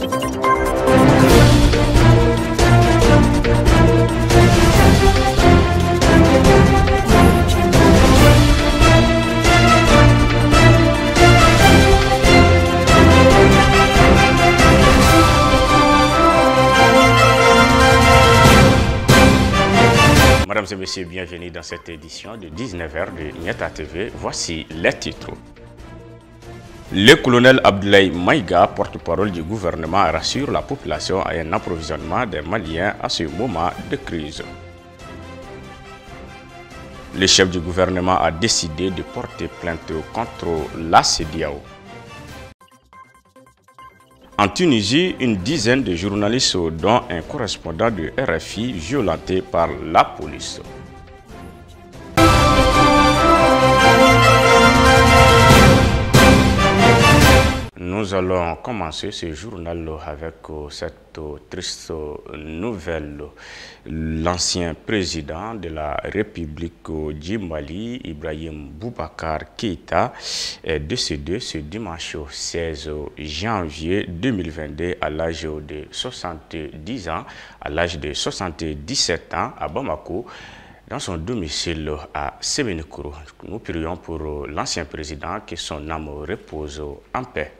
Mesdames et messieurs, bienvenue dans cette édition de 19h de Nieta TV. Voici les titres. Le colonel Abdoulaye Maïga, porte-parole du gouvernement, rassure la population à un approvisionnement des Maliens à ce moment de crise. Le chef du gouvernement a décidé de porter plainte contre la CEDEAO. En Tunisie, une dizaine de journalistes, dont un correspondant de RFI, violentés par la police. Nous allons commencer ce journal avec cette triste nouvelle. L'ancien président de la République du Mali, Ibrahim Boubacar Keïta, est décédé ce dimanche 16 janvier 2022 à l'âge de 70 ans, à l'âge de 77 ans à Bamako, dans son domicile à Séménikoro. Nous prions pour l'ancien président que son âme repose en paix.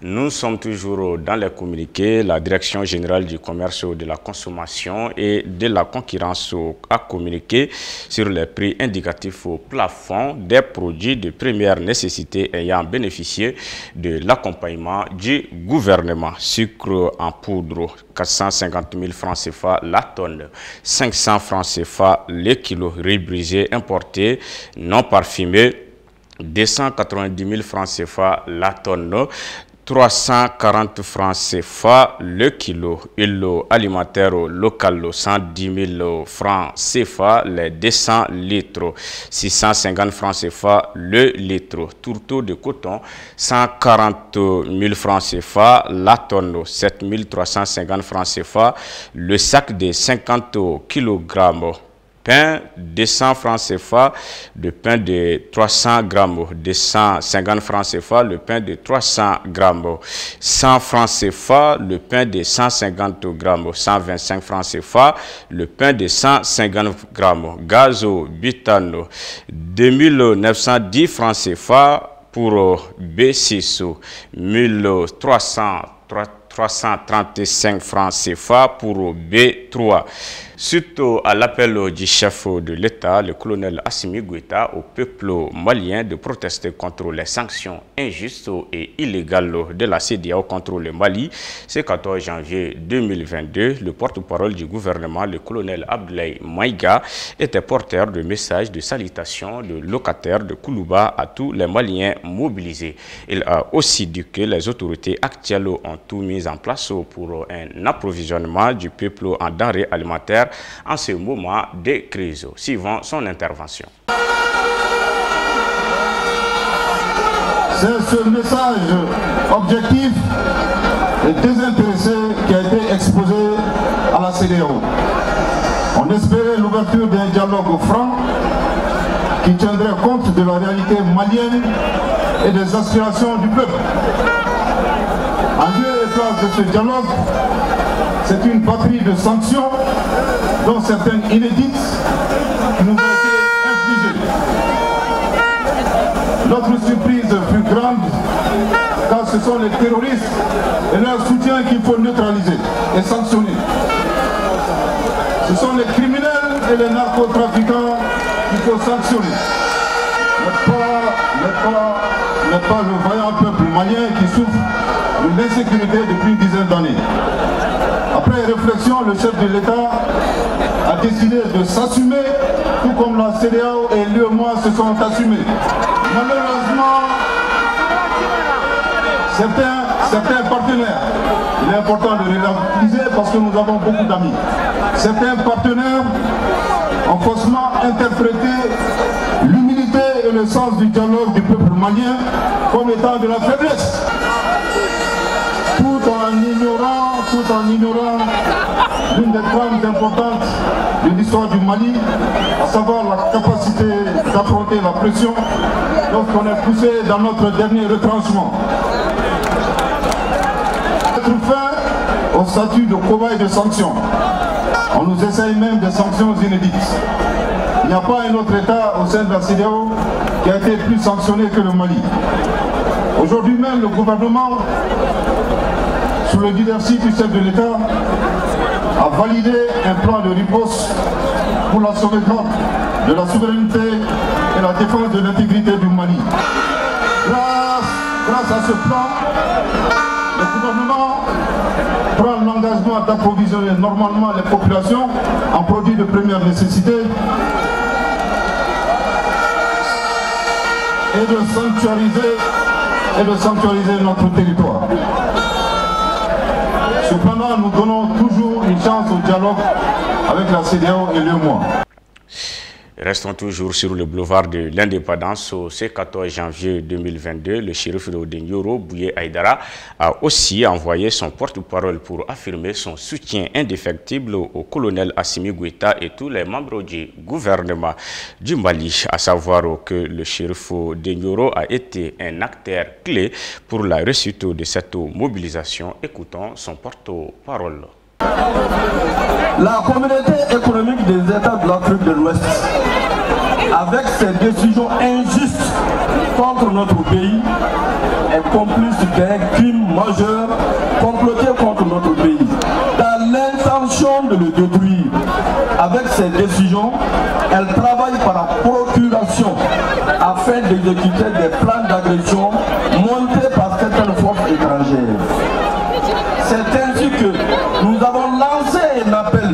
Nous sommes toujours dans les communiqués. La Direction générale du commerce, de la consommation et de la concurrence a communiqué sur les prix indicatifs au plafond des produits de première nécessité ayant bénéficié de l'accompagnement du gouvernement. Sucre en poudre, 450 000 francs CFA la tonne, 500 francs CFA le kilo, riz brisé importé non parfumé, 290 000 francs CFA la tonne, 340 francs CFA le kilo. Huile alimentaire locale, 110 000 francs CFA les 200 litres, 650 francs CFA le litre. Tourteau de coton, 140 000 francs CFA la tonne, 7 350 francs CFA le sac de 50 kg. Pain, 200 francs CFA, le pain de 300 grammes, 250 francs CFA, le pain de 300 grammes, 100 francs CFA, le pain de 150 grammes, 125 francs CFA, le pain de 150 grammes, gazo, butane, 2910 francs CFA pour B6, 1335 francs CFA pour B3. Suite à l'appel du chef de l'État, le colonel Assimi Goïta, au peuple malien de protester contre les sanctions injustes et illégales de la CEDEAO contre le Mali, ce 14 janvier 2022, le porte-parole du gouvernement, le colonel Abdoulaye Maïga, était porteur de messages de salutation de locataires de Koulouba à tous les Maliens mobilisés. Il a aussi dit que les autorités actuelles ont tout mis en place pour un approvisionnement du peuple en denrées alimentaires en ce moment de crise. Suivant son intervention. C'est ce message objectif et désintéressé qui a été exposé à la CEDEAO. On espérait l'ouverture d'un dialogue franc qui tiendrait compte de la réalité malienne et des aspirations du peuple. En lieu et place de ce dialogue, c'est une batterie de sanctions, dont certaines inédites, qui nous ont été infligées. Notre surprise fut grande, car ce sont les terroristes et leurs soutiens qu'il faut neutraliser et sanctionner. Ce sont les criminels et les narcotrafiquants qu'il faut sanctionner. Mais pas le vaillant peuple malien qui souffre de l'insécurité depuis une dizaine d'années. Après réflexion, le chef de l'État a décidé de s'assumer, tout comme la CEDEAO et l'UEMOA se sont assumés. Malheureusement, certains partenaires, il est important de les relativiser parce que nous avons beaucoup d'amis. Certains partenaires ont faussement interprété l'humilité et le sens du dialogue du peuple malien comme étant de la faiblesse. Tout en ignorant l'une des trames importantes de l'histoire du Mali, à savoir la capacité d'affronter la pression lorsqu'on est poussé dans notre dernier retranchement. Mettre fin au statut de cobaye de sanctions. On nous essaye même des sanctions inédites. Il n'y a pas un autre État au sein de la CEDEAO qui a été plus sanctionné que le Mali. Aujourd'hui même, le gouvernement, sous le leadership du chef de l'État, a validé un plan de riposte pour la sauvegarde de la souveraineté et la défense de l'intégrité du Mali. Grâce à ce plan, le gouvernement prend l'engagement d'approvisionner normalement les populations en produits de première nécessité et de sanctuariser notre territoire. Cependant, nous donnons toujours une chance au dialogue avec la CEDEAO et l'UEMOA. Restons toujours sur le boulevard de l'Indépendance. Ce 14 janvier 2022, le shérif de Nioro, Bouye Aïdara, a aussi envoyé son porte-parole pour affirmer son soutien indéfectible au colonel Assimi Goïta et tous les membres du gouvernement du Mali, à savoir que le shérif de Nioro a été un acteur clé pour la réussite de cette mobilisation. Écoutons son porte-parole. La communauté économique des États de l'Afrique de l'Ouest, avec ses décisions injustes contre notre pays, est complice d'un crime majeur comploté contre notre pays, dans l'intention de le détruire. Avec ses décisions, elle travaille par la procuration afin d'exécuter des plans d'agression montés par certaines forces étrangères. C'est ainsi que nous avons lancé un appel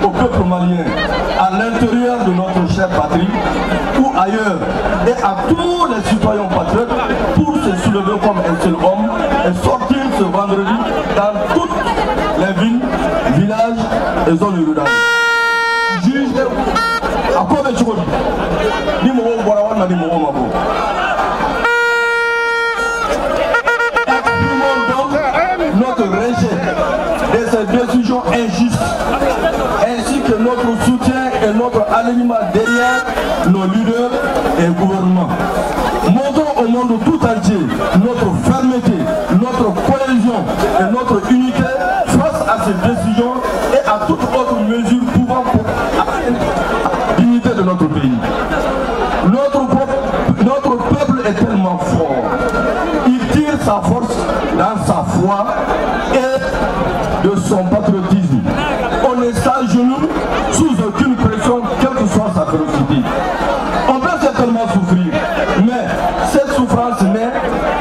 au peuple malien, à l'intérieur de notre chère patrie, ou ailleurs, et à tous les citoyens patriotes, pour se soulever comme un seul homme et sortir ce vendredi dans toutes les villes, villages et zones rurales. Juge à quoi de Chokodi, ni mon Borawan, ni mon Mabo. Exprimons donc notre rejet de ces décisions injustes, ainsi que notre soutien et notre alignement derrière nos leaders et gouvernements. Montrons au monde tout entier notre fermeté, notre cohésion et notre unité face à ces décisions et à toute autre mesure pouvant atteindre la dignité de notre pays. Notre peuple est tellement fort. Il tire sa force dans sa foi et de son patriotisme. On est sans genoux, sous aucune pression, quelle que soit sa férocité. On peut certainement souffrir, mais cette souffrance n'est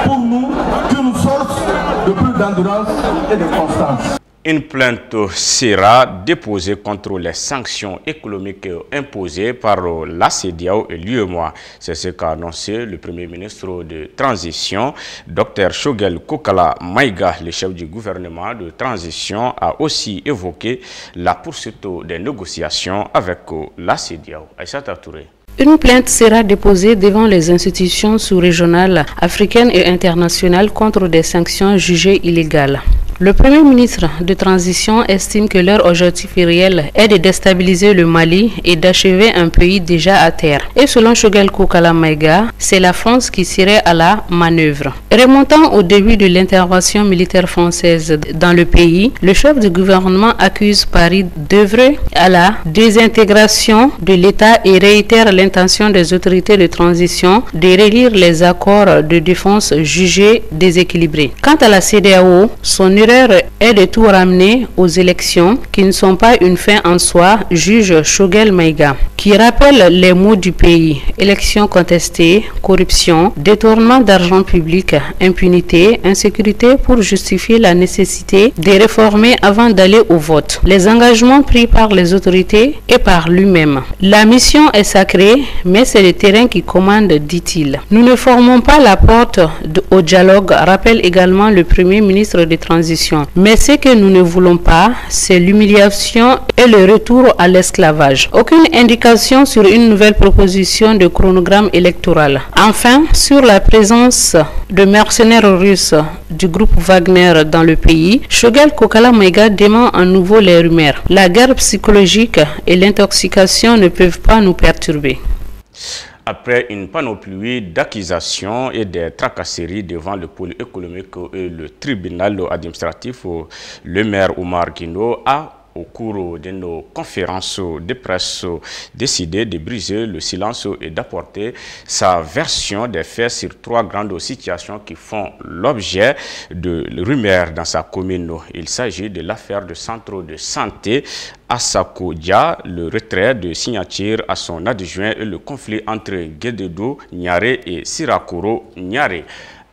pour nous qu'une source de plus d'endurance et de constance. Une plainte sera déposée contre les sanctions économiques imposées par la CEDEAO et l'UEMOA. C'est ce qu'a annoncé le Premier ministre de Transition, Dr Choguel Kokala Maïga. Le chef du gouvernement de transition a aussi évoqué la poursuite des négociations avec la CEDEAO. Aïssata Touré. Une plainte sera déposée devant les institutions sous-régionales africaines et internationales contre des sanctions jugées illégales. Le Premier ministre de Transition estime que leur objectif réel est de déstabiliser le Mali et d'achever un pays déjà à terre. Et selon Choguel Kokala Maïga, c'est la France qui serait à la manœuvre. Remontant au début de l'intervention militaire française dans le pays, le chef du gouvernement accuse Paris d'œuvrer à la désintégration de l'État et réitère l'intention des autorités de transition de relire les accords de défense jugés déséquilibrés. Quant à la CEDEAO, son est de tout ramener aux élections qui ne sont pas une fin en soi, juge Choguel Maïga, qui rappelle les mots du pays: élections contestées, corruption, détournement d'argent public, impunité, insécurité, pour justifier la nécessité de réformer avant d'aller au vote. Les engagements pris par les autorités et par lui-même. La mission est sacrée, mais c'est le terrain qui commande, dit-il. Nous ne formons pas la porte au dialogue, rappelle également le Premier ministre de Transition. Mais ce que nous ne voulons pas, c'est l'humiliation et le retour à l'esclavage. Aucune indication sur une nouvelle proposition de chronogramme électoral. Enfin, sur la présence de mercenaires russes du groupe Wagner dans le pays, Choguel Kokala Maïga dément à nouveau les rumeurs. La guerre psychologique et l'intoxication ne peuvent pas nous perturber. Après une panoplie d'accusations et des tracasseries devant le pôle économique et le tribunal administratif, le maire Oumar Guindo a, au cours d'une conférence de presse, décidé de briser le silence et d'apporter sa version des faits sur 3 grandes situations qui font l'objet de rumeurs dans sa commune. Il s'agit de l'affaire du centre de santé Assako Dia, le retrait de signature à son adjoint et le conflit entre Guédédou Niaré et Sirakoro Niaré.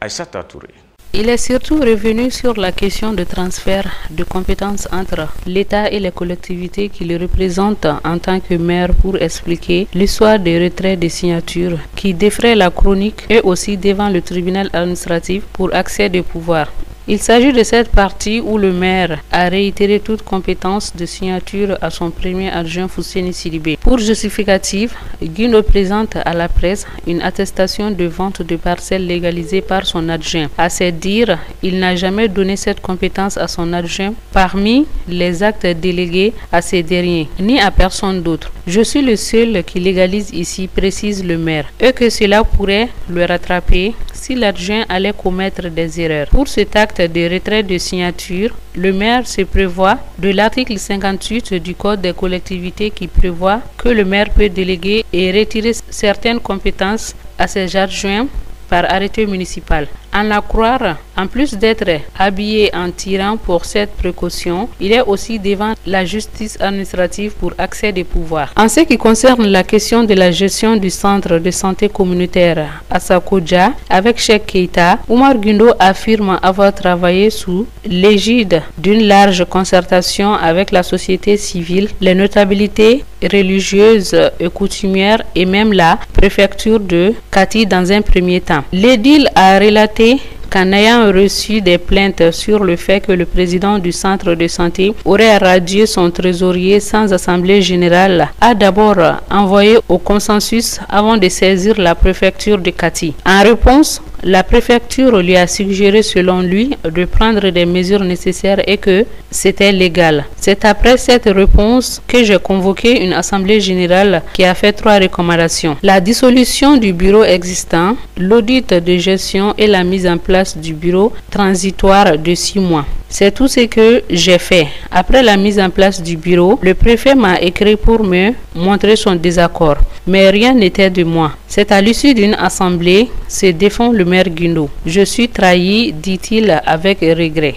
Aïssata Touré. Il est surtout revenu sur la question de transfert de compétences entre l'État et les collectivités qui le représentent en tant que maire pour expliquer l'histoire des retraits des signatures qui défraient la chronique et aussi devant le tribunal administratif pour accès des pouvoirs. Il s'agit de cette partie où le maire a réitéré toute compétence de signature à son premier adjoint Fousseni Sidibé. Pour justificatif, Guindo présente à la presse une attestation de vente de parcelles légalisée par son adjoint. À ses dires, il n'a jamais donné cette compétence à son adjoint parmi les actes délégués à ces derniers, ni à personne d'autre. Je suis le seul qui légalise ici, précise le maire, et que cela pourrait le rattraper si l'adjoint allait commettre des erreurs. Pour cet acte de retrait de signature, le maire se prévoit de l'article 58 du Code des collectivités qui prévoit que le maire peut déléguer et retirer certaines compétences à ses adjoints par arrêté municipal. En la croire, en plus d'être habillé en tyran pour cette précaution, il est aussi devant la justice administrative pour accès des pouvoirs. En ce qui concerne la question de la gestion du centre de santé communautaire Assako Dia avec Cheikh Keita, Oumar Guindo affirme avoir travaillé sous l'égide d'une large concertation avec la société civile, les notabilités religieuses et coutumières et même la préfecture de Kati dans un premier temps. L'édile a relaté qu'en ayant reçu des plaintes sur le fait que le président du centre de santé aurait radié son trésorier sans assemblée générale, a d'abord envoyé au consensus avant de saisir la préfecture de Kati. En réponse, la préfecture lui a suggéré, selon lui, de prendre des mesures nécessaires et que c'était légal. C'est après cette réponse que j'ai convoqué une assemblée générale qui a fait 3 recommandations. La dissolution du bureau existant, l'audit de gestion et la mise en place du bureau transitoire de 6 mois. C'est tout ce que j'ai fait. Après la mise en place du bureau, le préfet m'a écrit pour me montrer son désaccord. Mais rien n'était de moi. C'est à l'issue d'une assemblée, se défend le maire Guindo. Je suis trahi, dit-il avec regret.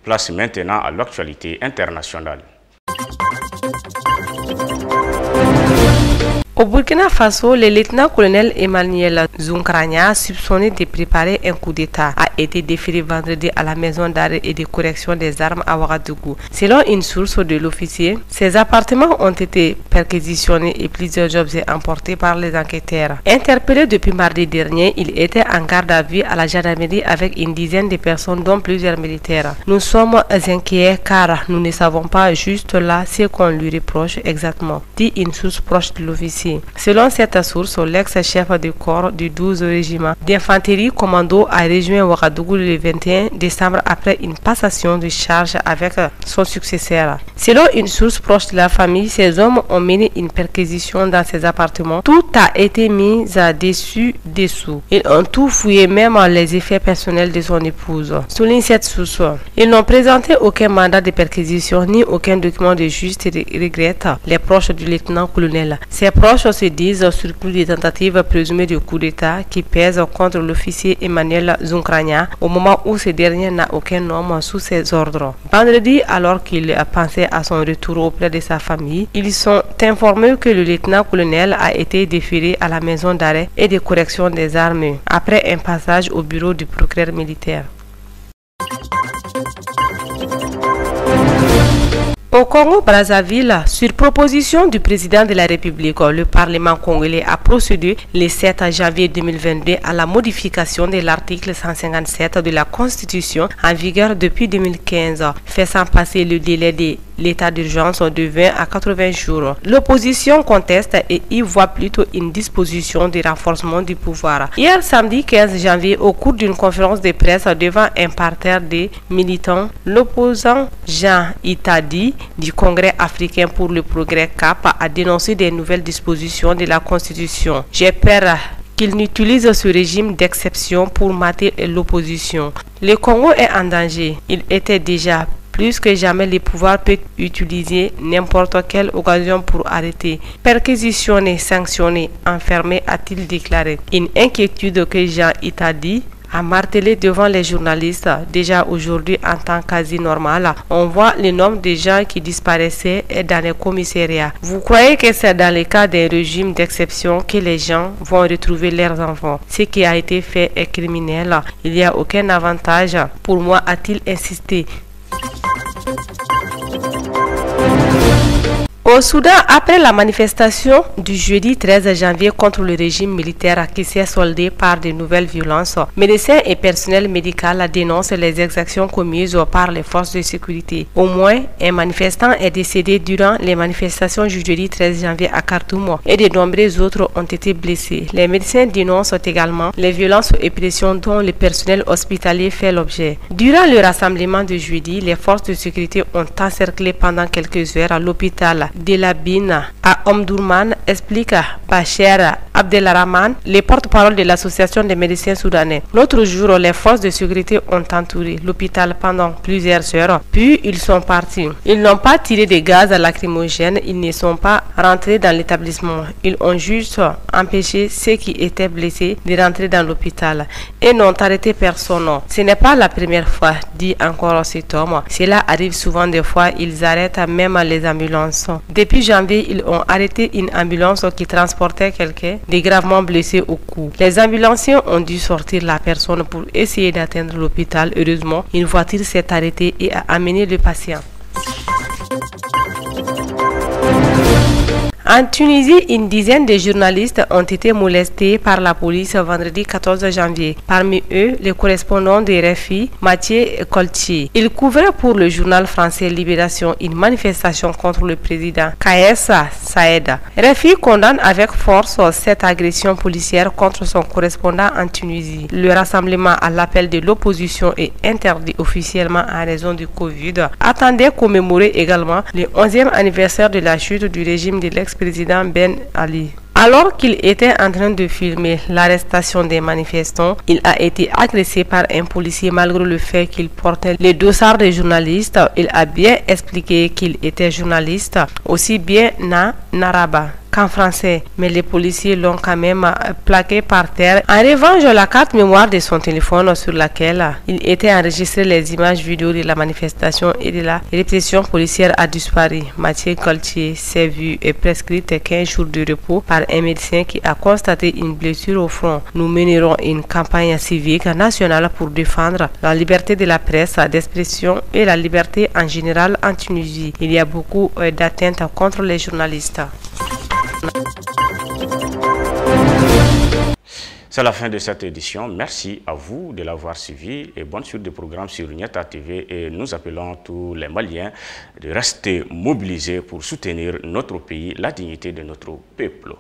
Place maintenant à l'actualité internationale. Au Burkina Faso, le lieutenant-colonel Emmanuel Zunkrania, soupçonné de préparer un coup d'État, a été déféré vendredi à la maison d'arrêt et de correction des armes à Ouagadougou. Selon une source de l'officier, ses appartements ont été perquisitionnés et plusieurs objets emportés par les enquêteurs. Interpellé depuis mardi dernier, il était en garde à vue à la gendarmerie avec une dizaine de personnes, dont plusieurs militaires. Nous sommes inquiets car nous ne savons pas juste là ce qu'on lui reproche exactement, dit une source proche de l'officier. Selon cette source, l'ex-chef du corps du 12 régiment d'infanterie commando a rejoint Ouagadougou le 21 décembre après une passation de charge avec son successeur. Selon une source proche de la famille, ces hommes ont mené une perquisition dans ses appartements. Tout a été mis à dessus-dessous. Ils ont tout fouillé, même les effets personnels de son épouse. Souligne cette source. Ils n'ont présenté aucun mandat de perquisition ni aucun document de justice, regrette les proches du lieutenant-colonel. Ses proches se disent surpris des tentatives présumées de coup d'État qui pèsent contre l'officier Emmanuel Zunkrania au moment où ce dernier n'a aucun homme sous ses ordres. Vendredi, alors qu'il pensait à son retour auprès de sa famille, ils sont informés que le lieutenant-colonel a été déféré à la maison d'arrêt et de correction des armes après un passage au bureau du procureur militaire. Au Congo-Brazzaville, sur proposition du président de la République, le Parlement congolais a procédé le 7 janvier 2022 à la modification de l'article 157 de la Constitution en vigueur depuis 2015, faisant passer le délai de l'état d'urgence de 20 à 80 jours. L'opposition conteste et y voit plutôt une disposition de renforcement du pouvoir. Hier samedi 15 janvier, au cours d'une conférence de presse devant un parterre de militants, l'opposant Jean Itadi du Congrès africain pour le progrès CAP a dénoncé des nouvelles dispositions de la Constitution. J'ai peur qu'il n'utilise ce régime d'exception pour mater l'opposition. Le Congo est en danger. Il était déjà plus que jamais, le pouvoir peut utiliser n'importe quelle occasion pour arrêter, perquisitionner, sanctionner, enfermer, a-t-il déclaré. Une inquiétude que Jean Itadi a martelé devant les journalistes. Déjà aujourd'hui, en temps quasi normal, on voit le nombre de gens qui disparaissaient dans les commissariats. Vous croyez que c'est dans le cas d'un régime d'exception que les gens vont retrouver leurs enfants? Ce qui a été fait est criminel. Il n'y a aucun avantage pour moi, a-t-il insisté. Au Soudan, après la manifestation du jeudi 13 janvier contre le régime militaire qui s'est soldée par de nouvelles violences, médecins et personnel médical dénoncent les exactions commises par les forces de sécurité. Au moins, un manifestant est décédé durant les manifestations du jeudi 13 janvier à Khartoum et de nombreux autres ont été blessés. Les médecins dénoncent également les violences et pressions dont le personnel hospitalier fait l'objet. Durant le rassemblement de jeudi, les forces de sécurité ont encerclé pendant quelques heures à l'hôpital de la Bine à Omdurman, explique Bacher Abdelrahman, le porte-parole de l'association des médecins soudanais. L'autre jour, les forces de sécurité ont entouré l'hôpital pendant plusieurs heures, puis ils sont partis. Ils n'ont pas tiré de gaz lacrymogènes, ils ne sont pas rentrés dans l'établissement. Ils ont juste empêché ceux qui étaient blessés de rentrer dans l'hôpital et n'ont arrêté personne. Ce n'est pas la première fois, dit encore cet homme. Cela arrive souvent, des fois, ils arrêtent même les ambulances. Depuis janvier, ils ont arrêté une ambulance qui transportait quelqu'un de gravement blessé au cou. Les ambulanciers ont dû sortir la personne pour essayer d'atteindre l'hôpital. Heureusement, une voiture s'est arrêtée et a amené le patient. En Tunisie, une dizaine de journalistes ont été molestés par la police vendredi 14 janvier. Parmi eux, le correspondant de RFI, Mathieu Coltier. Il couvrait pour le journal français Libération une manifestation contre le président Kais Saied. RFI condamne avec force cette agression policière contre son correspondant en Tunisie. Le rassemblement à l'appel de l'opposition est interdit officiellement en raison du Covid. Attendait commémorer également le 11e anniversaire de la chute du régime de l'ex-président Ben Ali. Alors qu'il était en train de filmer l'arrestation des manifestants, il a été agressé par un policier malgré le fait qu'il portait les dossards des journalistes. Il a bien expliqué qu'il était journaliste, aussi bien en arabe qu'en français, mais les policiers l'ont quand même plaqué par terre. En revanche, la carte mémoire de son téléphone sur laquelle il était enregistré les images vidéo de la manifestation et de la répression policière a disparu. Mathieu Coltier s'est vu et prescrit 15 jours de repos par un médecin qui a constaté une blessure au front. Nous mènerons une campagne civique nationale pour défendre la liberté de la presse, d'expression et la liberté en général en Tunisie. Il y a beaucoup d'atteintes contre les journalistes. C'est la fin de cette édition. Merci à vous de l'avoir suivi et bonne suite de programmes sur Nieta TV. Et nous appelons tous les Maliens de rester mobilisés pour soutenir notre pays, la dignité de notre peuple.